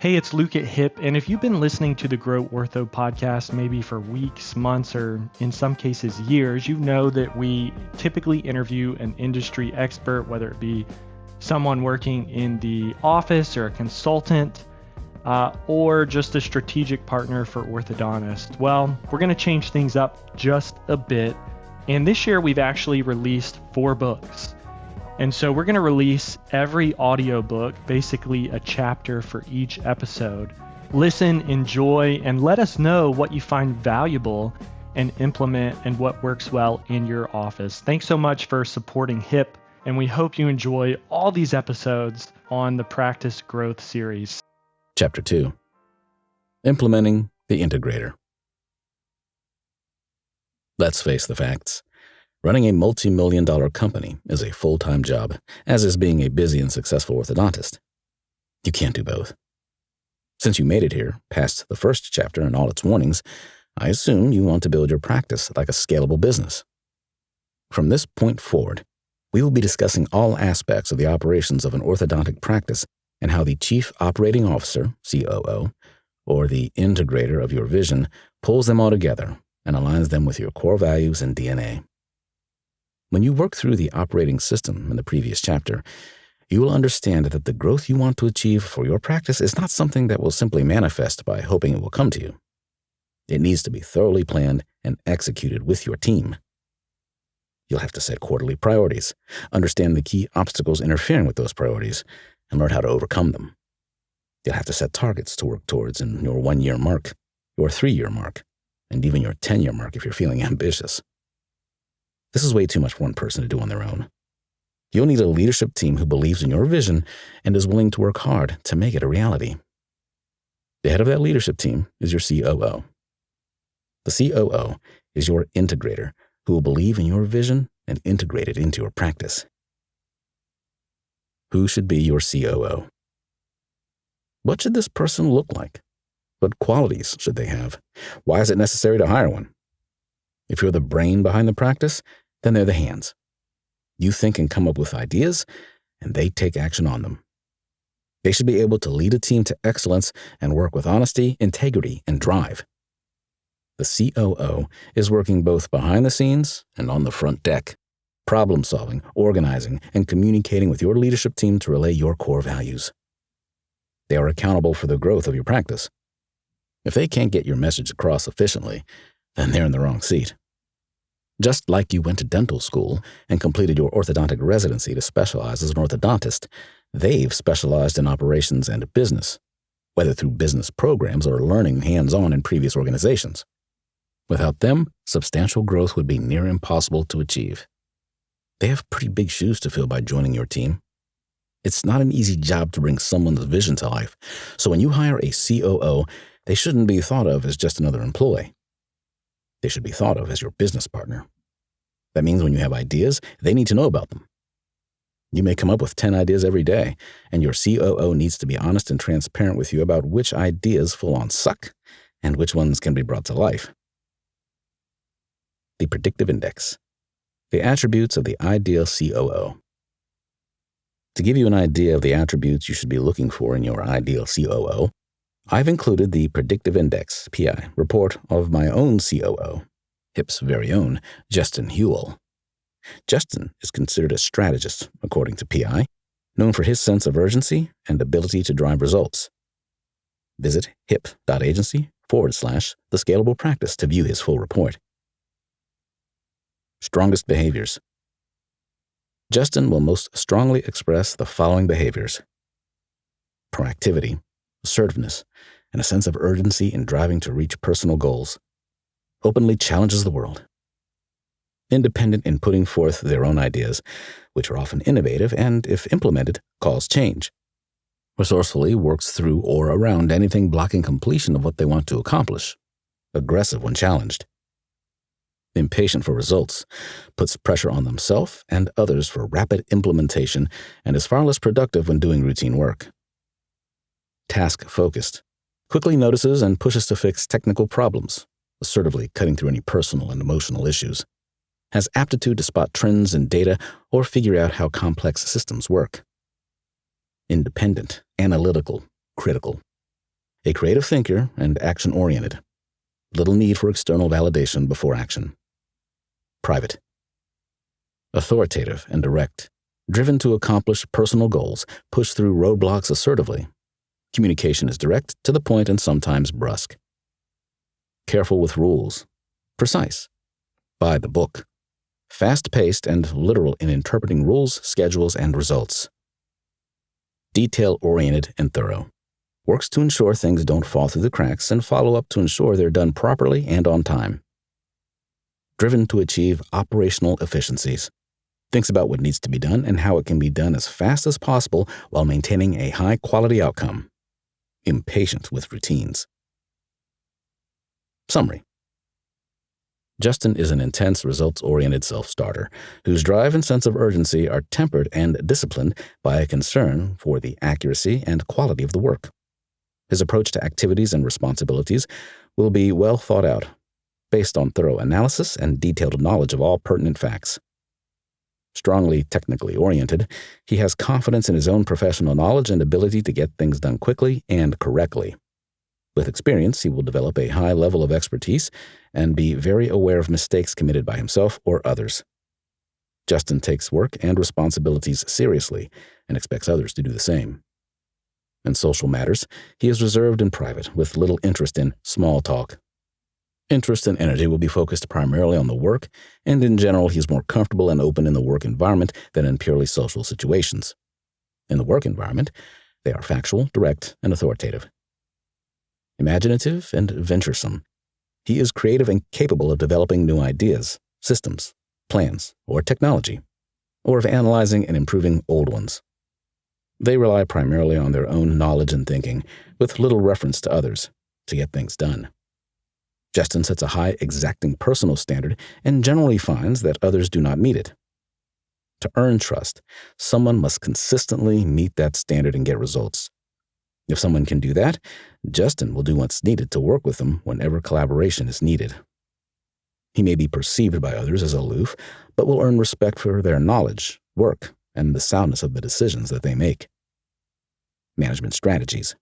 Hey, it's Luke at HIP, and if you've been listening to the Grow Ortho podcast maybe for weeks, months, or in some cases years, you know that we typically interview an industry expert, whether it be someone working in the office or a consultant, or just a strategic partner for orthodontists. Well, we're going to change things up just a bit, and this year we've actually released 4 books. And so we're going to release every audiobook, basically a chapter for each episode. Listen, enjoy, and let us know what you find valuable and implement and what works well in your office. Thanks so much for supporting HIP, and we hope you enjoy all these episodes on the Practice Growth series. Chapter 2. Implementing the Integrator. Let's face the facts. Running a multi-million-dollar company is a full-time job, as is being a busy and successful orthodontist. You can't do both. Since you made it here, past the first chapter and all its warnings, I assume you want to build your practice like a scalable business. From this point forward, we will be discussing all aspects of the operations of an orthodontic practice and how the Chief Operating Officer, COO, or the integrator of your vision pulls them all together and aligns them with your core values and DNA. When you work through the operating system in the previous chapter, you will understand that the growth you want to achieve for your practice is not something that will simply manifest by hoping it will come to you. It needs to be thoroughly planned and executed with your team. You'll have to set quarterly priorities, understand the key obstacles interfering with those priorities, and learn how to overcome them. You'll have to set targets to work towards in your 1-year mark, your 3-year mark, and even your 10-year mark if you're feeling ambitious. This is way too much for one person to do on their own. You'll need a leadership team who believes in your vision and is willing to work hard to make it a reality. The head of that leadership team is your COO. The COO is your integrator who will believe in your vision and integrate it into your practice. Who should be your COO? What should this person look like? What qualities should they have? Why is it necessary to hire one? If you're the brain behind the practice, then they're the hands. You think and come up with ideas, and they take action on them. They should be able to lead a team to excellence and work with honesty, integrity, and drive. The COO is working both behind the scenes and on the front deck, problem-solving, organizing, and communicating with your leadership team to relay your core values. They are accountable for the growth of your practice. If they can't get your message across efficiently, then they're in the wrong seat. Just like you went to dental school and completed your orthodontic residency to specialize as an orthodontist, they've specialized in operations and business, whether through business programs or learning hands-on in previous organizations. Without them, substantial growth would be near impossible to achieve. They have pretty big shoes to fill by joining your team. It's not an easy job to bring someone's vision to life, so when you hire a COO, they shouldn't be thought of as just another employee. They should be thought of as your business partner. That means when you have ideas, they need to know about them. You may come up with 10 ideas every day, and your COO needs to be honest and transparent with you about which ideas full on suck and which ones can be brought to life. The predictive index. The attributes of the ideal COO. To give you an idea of the attributes you should be looking for in your ideal COO, I've included the Predictive Index, PI, report of my own COO, HIP's very own, Justin Hewell. Justin is considered a strategist, according to PI, known for his sense of urgency and ability to drive results. Visit hip.agency/the Scalable Practice to view his full report. Strongest behaviors. Justin will most strongly express the following behaviors: proactivity, assertiveness, and a sense of urgency in driving to reach personal goals. Openly challenges the world. Independent in putting forth their own ideas, which are often innovative and, if implemented, cause change. Resourcefully works through or around anything blocking completion of what they want to accomplish. Aggressive when challenged. Impatient for results, puts pressure on themselves and others for rapid implementation, and is far less productive when doing routine work. Task-focused, quickly notices and pushes to fix technical problems, assertively cutting through any personal and emotional issues. Has aptitude to spot trends in data or figure out how complex systems work. Independent, analytical, critical, A creative thinker and action-oriented. Little need for external validation before action. Private. Authoritative and direct. Driven to accomplish personal goals, push through roadblocks assertively. Communication is direct, to the point, and sometimes brusque. Careful with rules. Precise. By the book. Fast-paced and literal in interpreting rules, schedules, and results. Detail-oriented and thorough. Works to ensure things don't fall through the cracks and follow up to ensure they're done properly and on time. Driven to achieve operational efficiencies. Thinks about what needs to be done and how it can be done as fast as possible while maintaining a high-quality outcome. Impatient with routines. Summary. Justin is an intense, results-oriented self-starter whose drive and sense of urgency are tempered and disciplined by a concern for the accuracy and quality of the work. His approach to activities and responsibilities will be well thought out, based on thorough analysis and detailed knowledge of all pertinent facts. Strongly technically oriented, he has confidence in his own professional knowledge and ability to get things done quickly and correctly. With experience, he will develop a high level of expertise and be very aware of mistakes committed by himself or others. Justin takes work and responsibilities seriously and expects others to do the same. In social matters, he is reserved and private, with little interest in small talk. Interest and energy will be focused primarily on the work, and in general, he is more comfortable and open in the work environment than in purely social situations. In the work environment, they are factual, direct, and authoritative. Imaginative and venturesome. He is creative and capable of developing new ideas, systems, plans, or technology, or of analyzing and improving old ones. They rely primarily on their own knowledge and thinking, with little reference to others, to get things done. Justin sets a high, exacting personal standard and generally finds that others do not meet it. To earn trust, someone must consistently meet that standard and get results. If someone can do that, Justin will do what's needed to work with them whenever collaboration is needed. He may be perceived by others as aloof, but will earn respect for their knowledge, work, and the soundness of the decisions that they make. Management strategies.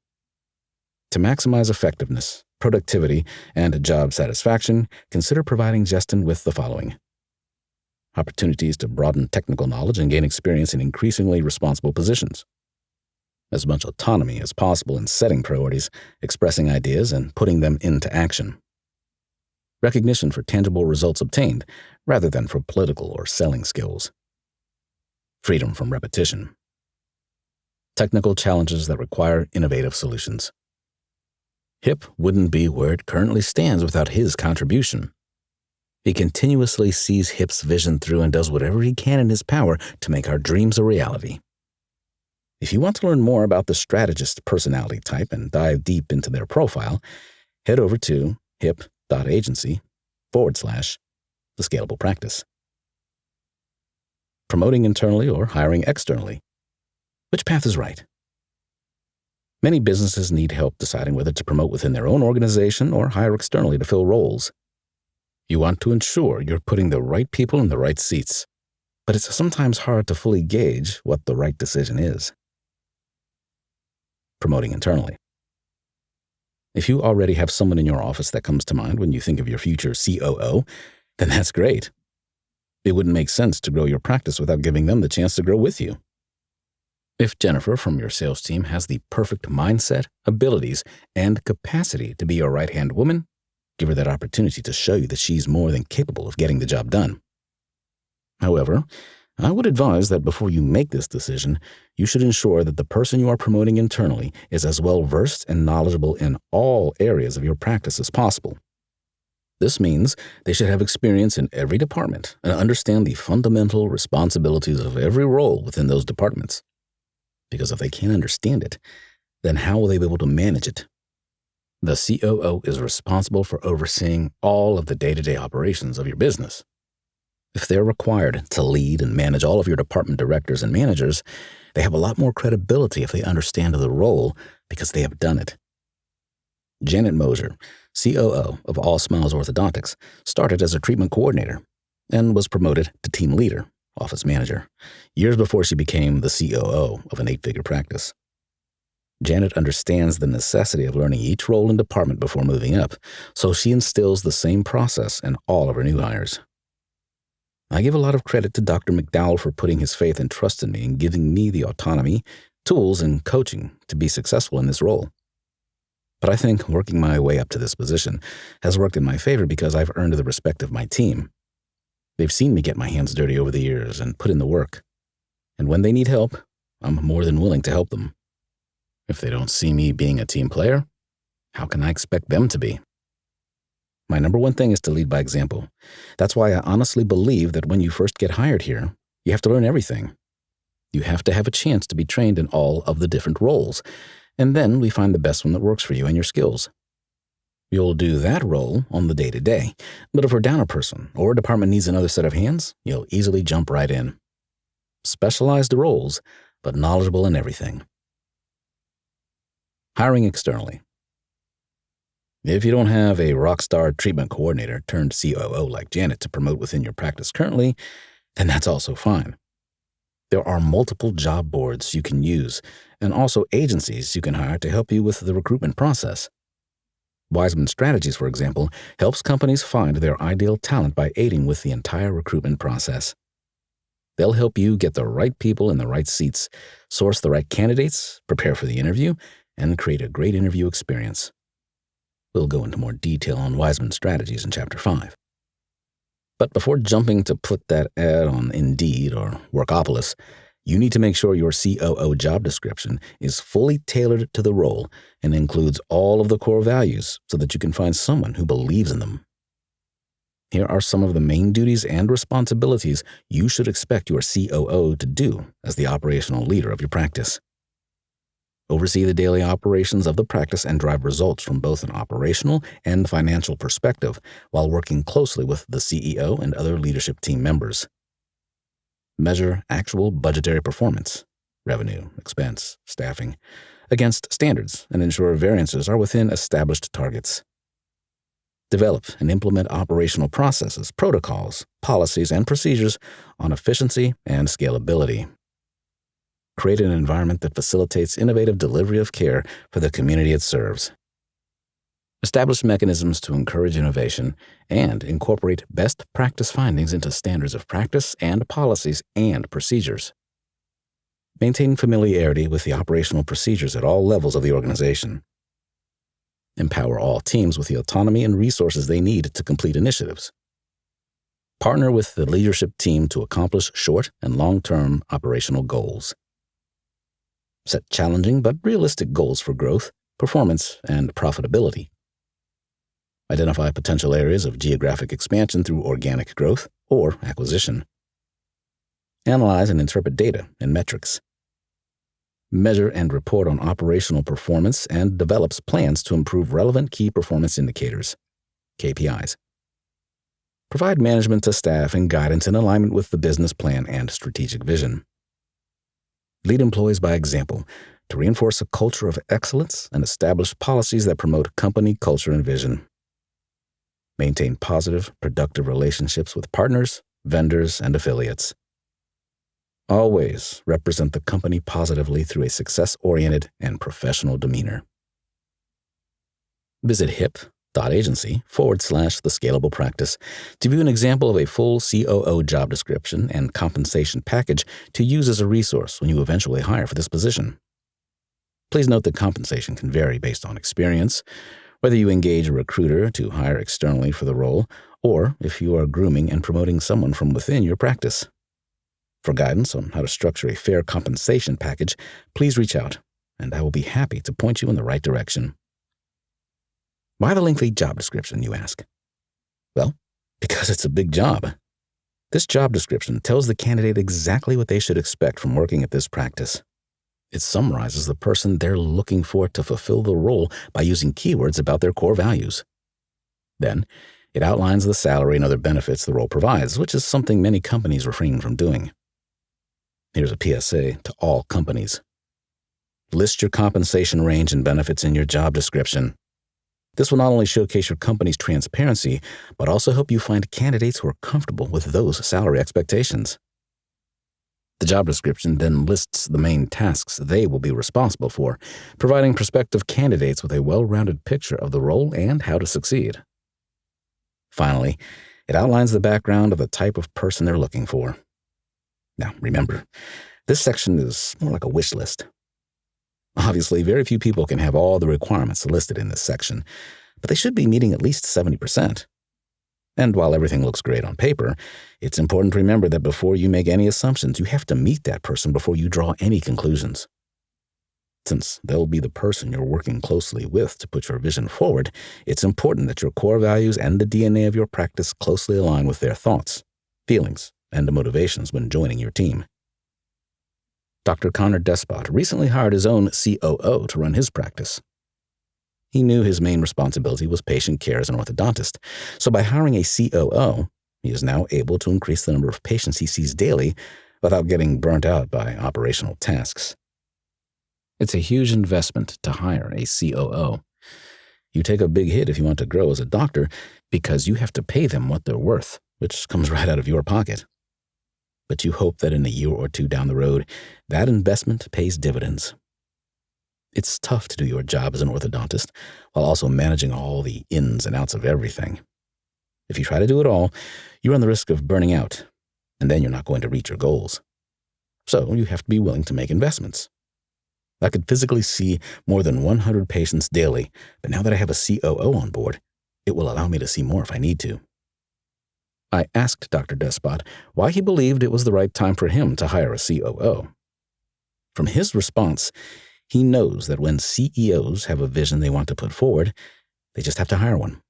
To maximize effectiveness, productivity, and job satisfaction, consider providing Justin with the following: opportunities to broaden technical knowledge and gain experience in increasingly responsible positions. As much autonomy as possible in setting priorities, expressing ideas, and putting them into action. Recognition for tangible results obtained, rather than for political or selling skills. Freedom from repetition. Technical challenges that require innovative solutions. HIP wouldn't be where it currently stands without his contribution. He continuously sees HIP's vision through and does whatever he can in his power to make our dreams a reality. If you want to learn more about the strategist personality type and dive deep into their profile, head over to hip.agency/the Scalable Practice. Promoting internally or hiring externally. Which path is right? Many businesses need help deciding whether to promote within their own organization or hire externally to fill roles. You want to ensure you're putting the right people in the right seats, but it's sometimes hard to fully gauge what the right decision is. Promoting internally. If you already have someone in your office that comes to mind when you think of your future COO, then that's great. It wouldn't make sense to grow your practice without giving them the chance to grow with you. If Jennifer from your sales team has the perfect mindset, abilities, and capacity to be your right-hand woman, give her that opportunity to show you that she's more than capable of getting the job done. However, I would advise that before you make this decision, you should ensure that the person you are promoting internally is as well versed and knowledgeable in all areas of your practice as possible. This means they should have experience in every department and understand the fundamental responsibilities of every role within those departments. Because if they can't understand it, then how will they be able to manage it? The COO is responsible for overseeing all of the day-to-day operations of your business. If they're required to lead and manage all of your department directors and managers, they have a lot more credibility if they understand the role because they have done it. Janet Moser, COO of All Smiles Orthodontics, started as a treatment coordinator and was promoted to team leader, office manager, years before she became the COO of an 8-figure practice. Janet understands the necessity of learning each role and department before moving up, so she instills the same process in all of her new hires. I give a lot of credit to Dr. McDowell for putting his faith and trust in me and giving me the autonomy, tools, and coaching to be successful in this role. But I think working my way up to this position has worked in my favor because I've earned the respect of my team. They've seen me get my hands dirty over the years and put in the work. And when they need help, I'm more than willing to help them. If they don't see me being a team player, how can I expect them to be? My number one thing is to lead by example. That's why I honestly believe that when you first get hired here, you have to learn everything. You have to have a chance to be trained in all of the different roles, and then we find the best one that works for you and your skills. You'll do that role on the day-to-day, but if we're down a person or a department needs another set of hands, you'll easily jump right in. Specialized roles, but knowledgeable in everything. Hiring externally. If you don't have a rockstar treatment coordinator turned COO like Janet to promote within your practice currently, then that's also fine. There are multiple job boards you can use, and also agencies you can hire to help you with the recruitment process. Wiseman Strategies, for example, helps companies find their ideal talent by aiding with the entire recruitment process. They'll help you get the right people in the right seats, source the right candidates, prepare for the interview, and create a great interview experience. We'll go into more detail on Wiseman Strategies in Chapter 5. But before jumping to put that ad on Indeed or Workopolis, you need to make sure your COO job description is fully tailored to the role and includes all of the core values so that you can find someone who believes in them. Here are some of the main duties and responsibilities you should expect your COO to do as the operational leader of your practice. Oversee the daily operations of the practice and drive results from both an operational and financial perspective while working closely with the CEO and other leadership team members. Measure actual budgetary performance, revenue, expense, staffing, against standards and ensure variances are within established targets. Develop and implement operational processes, protocols, policies, and procedures on efficiency and scalability. Create an environment that facilitates innovative delivery of care for the community it serves. Establish mechanisms to encourage innovation and incorporate best practice findings into standards of practice and policies and procedures. Maintain familiarity with the operational procedures at all levels of the organization. Empower all teams with the autonomy and resources they need to complete initiatives. Partner with the leadership team to accomplish short and long-term operational goals. Set challenging but realistic goals for growth, performance, and profitability. Identify potential areas of geographic expansion through organic growth or acquisition. Analyze and interpret data and metrics. Measure and report on operational performance and develops plans to improve relevant key performance indicators, KPIs. Provide management to staff and guidance in alignment with the business plan and strategic vision. Lead employees by example to reinforce a culture of excellence and establish policies that promote company culture and vision. Maintain positive, productive relationships with partners, vendors, and affiliates. Always represent the company positively through a success-oriented and professional demeanor. Visit hip.agency/the Scalable Practice to view an example of a full COO job description and compensation package to use as a resource when you eventually hire for this position. Please note that compensation can vary based on experience, whether you engage a recruiter to hire externally for the role, or if you are grooming and promoting someone from within your practice. For guidance on how to structure a fair compensation package, please reach out, and I will be happy to point you in the right direction. Why the lengthy job description, you ask? Well, because it's a big job. This job description tells the candidate exactly what they should expect from working at this practice. It summarizes the person they're looking for to fulfill the role by using keywords about their core values. Then, it outlines the salary and other benefits the role provides, which is something many companies refrain from doing. Here's a PSA to all companies. List your compensation range and benefits in your job description. This will not only showcase your company's transparency, but also help you find candidates who are comfortable with those salary expectations. The job description then lists the main tasks they will be responsible for, providing prospective candidates with a well-rounded picture of the role and how to succeed. Finally, it outlines the background of the type of person they're looking for. Now, remember, this section is more like a wish list. Obviously, very few people can have all the requirements listed in this section, but they should be meeting at least 70%. And while everything looks great on paper, it's important to remember that before you make any assumptions, you have to meet that person before you draw any conclusions. Since they'll be the person you're working closely with to put your vision forward, it's important that your core values and the DNA of your practice closely align with their thoughts, feelings, and motivations when joining your team. Dr. Connor Despot recently hired his own COO to run his practice. He knew his main responsibility was patient care as an orthodontist, so by hiring a COO, he is now able to increase the number of patients he sees daily without getting burnt out by operational tasks. It's a huge investment to hire a COO. You take a big hit if you want to grow as a doctor because you have to pay them what they're worth, which comes right out of your pocket. But you hope that in a year or two down the road, that investment pays dividends. It's tough to do your job as an orthodontist while also managing all the ins and outs of everything. If you try to do it all, you run the risk of burning out, and then you're not going to reach your goals. So you have to be willing to make investments. I could physically see more than 100 patients daily, but now that I have a COO on board, it will allow me to see more if I need to. I asked Dr. Despot why he believed it was the right time for him to hire a COO. From his response, he knows that when CEOs have a vision they want to put forward, they just have to hire one.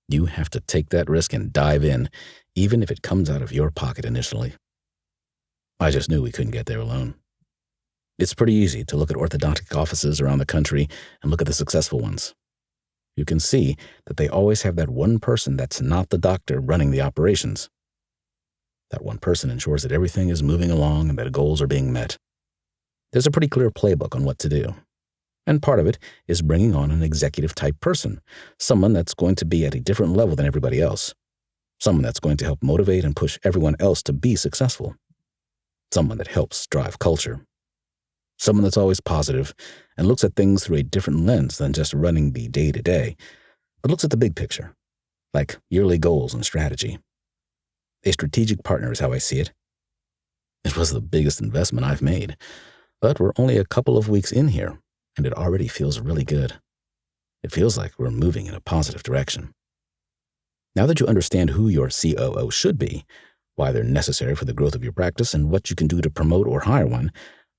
You have to take that risk and dive in, even if it comes out of your pocket initially. I just knew we couldn't get there alone. It's pretty easy to look at orthodontic offices around the country and look at the successful ones. You can see that they always have that one person that's not the doctor running the operations. That one person ensures that everything is moving along and that goals are being met. There's a pretty clear playbook on what to do. And part of it is bringing on an executive-type person, someone that's going to be at a different level than everybody else, someone that's going to help motivate and push everyone else to be successful, someone that helps drive culture, someone that's always positive and looks at things through a different lens than just running the day-to-day, but looks at the big picture, like yearly goals and strategy. A strategic partner is how I see it. It was the biggest investment I've made, but we're only a couple of weeks in here, and it already feels really good. It feels like we're moving in a positive direction. Now that you understand who your COO should be, why they're necessary for the growth of your practice, and what you can do to promote or hire one,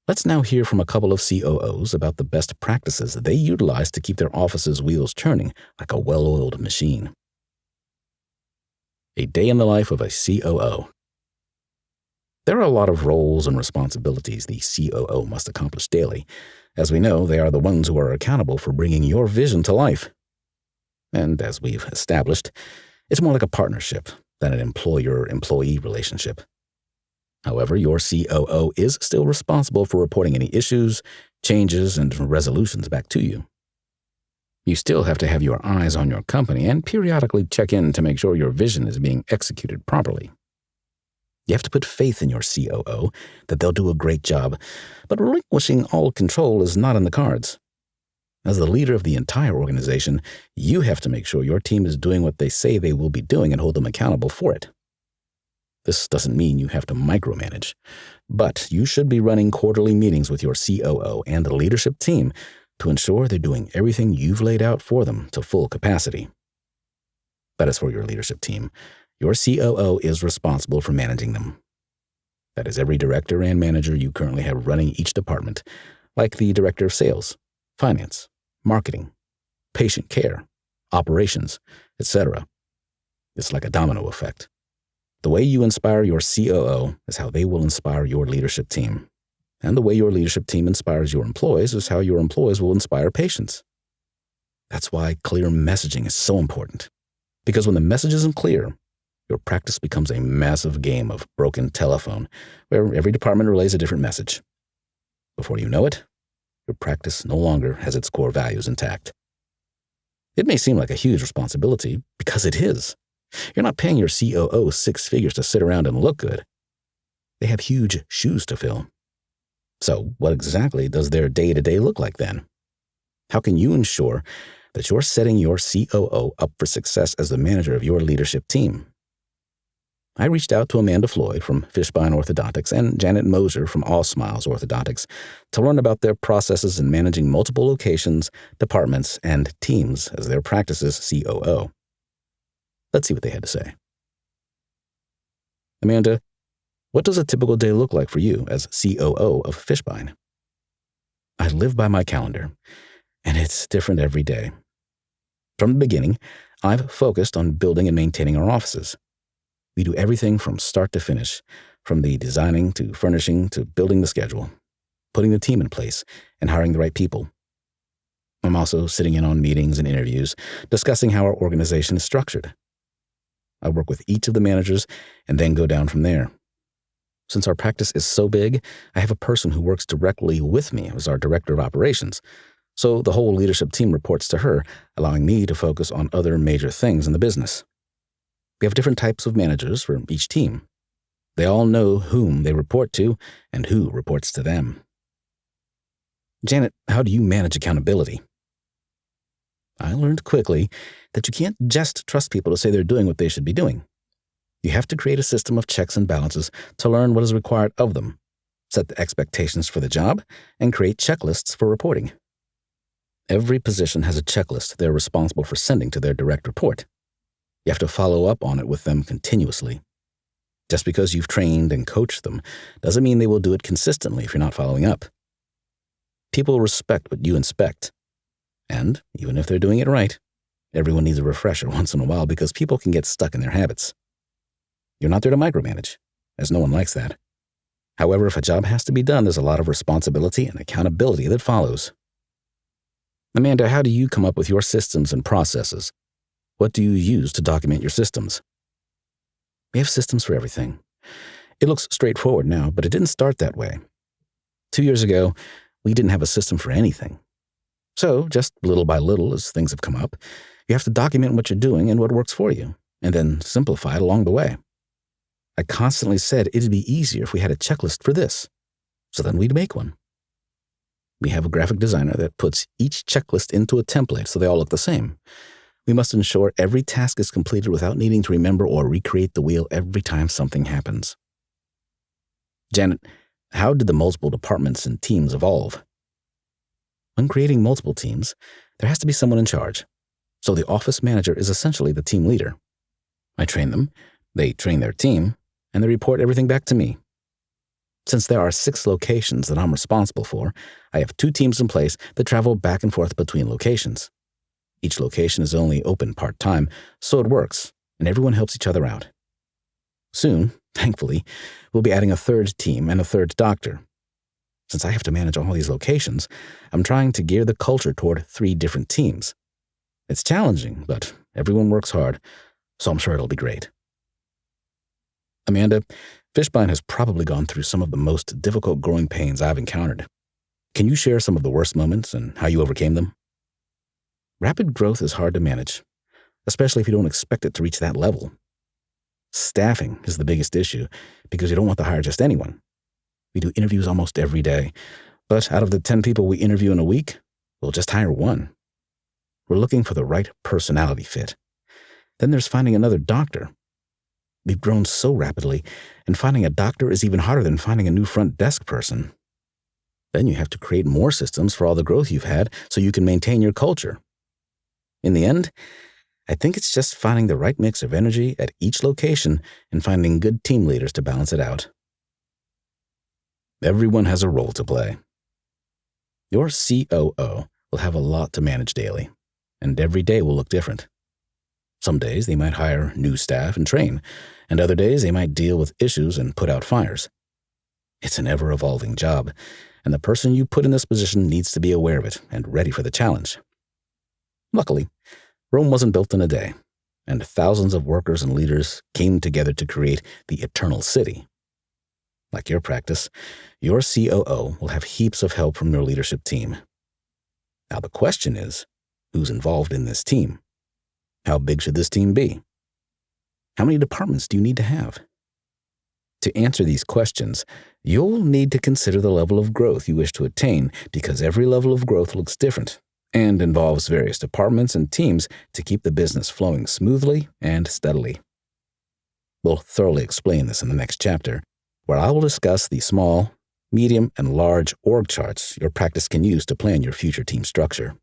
let's now hear from a couple of COOs about the best practices they utilize to keep their office's wheels turning like a well-oiled machine. A day in the life of a COO. There are a lot of roles and responsibilities the COO must accomplish daily. As we know, they are the ones who are accountable for bringing your vision to life. And as we've established, it's more like a partnership than an employer-employee relationship. However, your COO is still responsible for reporting any issues, changes, and resolutions back to you. You still have to have your eyes on your company and periodically check in to make sure your vision is being executed properly. You have to put faith in your COO that they'll do a great job, but relinquishing all control is not in the cards. As the leader of the entire organization, you have to make sure your team is doing what they say they will be doing and hold them accountable for it. This doesn't mean you have to micromanage, but you should be running quarterly meetings with your COO and the leadership team to ensure they're doing everything you've laid out for them to full capacity. That is for your leadership team. Your COO is responsible for managing them. That is every director and manager you currently have running each department, like the director of sales, finance, marketing, patient care, operations, etc. It's like a domino effect. The way you inspire your COO is how they will inspire your leadership team. And the way your leadership team inspires your employees is how your employees will inspire patients. That's why clear messaging is so important. Because when the message isn't clear, your practice becomes a massive game of broken telephone, where every department relays a different message. Before you know it, your practice no longer has its core values intact. It may seem like a huge responsibility, because it is. You're not paying your COO 6 figures to sit around and look good. They have huge shoes to fill. So what exactly does their day-to-day look like then? How can you ensure that you're setting your COO up for success as the manager of your leadership team? I reached out to Amanda Floyd from Fishbein Orthodontics and Janet Moser from All Smiles Orthodontics to learn about their processes in managing multiple locations, departments, and teams as their practice's COO. Let's see what they had to say. Amanda, what does a typical day look like for you as COO of Fishbein? I live by my calendar, and it's different every day. From the beginning, I've focused on building and maintaining our offices. We do everything from start to finish, from the designing to furnishing to building the schedule, putting the team in place, and hiring the right people. I'm also sitting in on meetings and interviews, discussing how our organization is structured. I work with each of the managers and then go down from there. Since our practice is so big, I have a person who works directly with me as our director of operations, so the whole leadership team reports to her, allowing me to focus on other major things in the business. We have different types of managers for each team. They all know whom they report to and who reports to them. Janet, how do you manage accountability? I learned quickly that you can't just trust people to say they're doing what they should be doing. You have to create a system of checks and balances to learn what is required of them, set the expectations for the job, and create checklists for reporting. Every position has a checklist they're responsible for sending to their direct report. You have to follow up on it with them continuously. Just because you've trained and coached them doesn't mean they will do it consistently if you're not following up. People respect what you inspect. And even if they're doing it right, everyone needs a refresher once in a while because people can get stuck in their habits. You're not there to micromanage, as no one likes that. However, if a job has to be done, there's a lot of responsibility and accountability that follows. Amanda, how do you come up with your systems and processes? What do you use to document your systems? We have systems for everything. It looks straightforward now, but it didn't start that way. 2 years ago, we didn't have a system for anything. So, just little by little, as things have come up, you have to document what you're doing and what works for you, and then simplify it along the way. I constantly said it'd be easier if we had a checklist for this, so then we'd make one. We have a graphic designer that puts each checklist into a template so they all look the same. We must ensure every task is completed without needing to remember or recreate the wheel every time something happens. Janet, how did the multiple departments and teams evolve? When creating multiple teams, there has to be someone in charge. So the office manager is essentially the team leader. I train them, they train their team, and they report everything back to me. Since there are 6 locations that I'm responsible for, I have 2 teams in place that travel back and forth between locations. Each location is only open part-time, so it works, and everyone helps each other out. Soon, thankfully, we'll be adding a 3rd team and a 3rd doctor. Since I have to manage all these locations, I'm trying to gear the culture toward 3 different teams. It's challenging, but everyone works hard, so I'm sure it'll be great. Amanda, Fishbein has probably gone through some of the most difficult growing pains I've encountered. Can you share some of the worst moments and how you overcame them? Rapid growth is hard to manage, especially if you don't expect it to reach that level. Staffing is the biggest issue because you don't want to hire just anyone. We do interviews almost every day, but out of the 10 people we interview in a week, we'll just hire 1. We're looking for the right personality fit. Then there's finding another doctor. We've grown so rapidly, and finding a doctor is even harder than finding a new front desk person. Then you have to create more systems for all the growth you've had so you can maintain your culture. In the end, I think it's just finding the right mix of energy at each location and finding good team leaders to balance it out. Everyone has a role to play. Your COO will have a lot to manage daily, and every day will look different. Some days they might hire new staff and train, and other days they might deal with issues and put out fires. It's an ever-evolving job, and the person you put in this position needs to be aware of it and ready for the challenge. Luckily, Rome wasn't built in a day, and thousands of workers and leaders came together to create the Eternal City. Like your practice, your COO will have heaps of help from your leadership team. Now the question is, who's involved in this team? How big should this team be? How many departments do you need to have? To answer these questions, you'll need to consider the level of growth you wish to attain, because every level of growth looks different and involves various departments and teams to keep the business flowing smoothly and steadily. We'll thoroughly explain this in the next chapter, where I will discuss the small, medium, and large org charts your practice can use to plan your future team structure.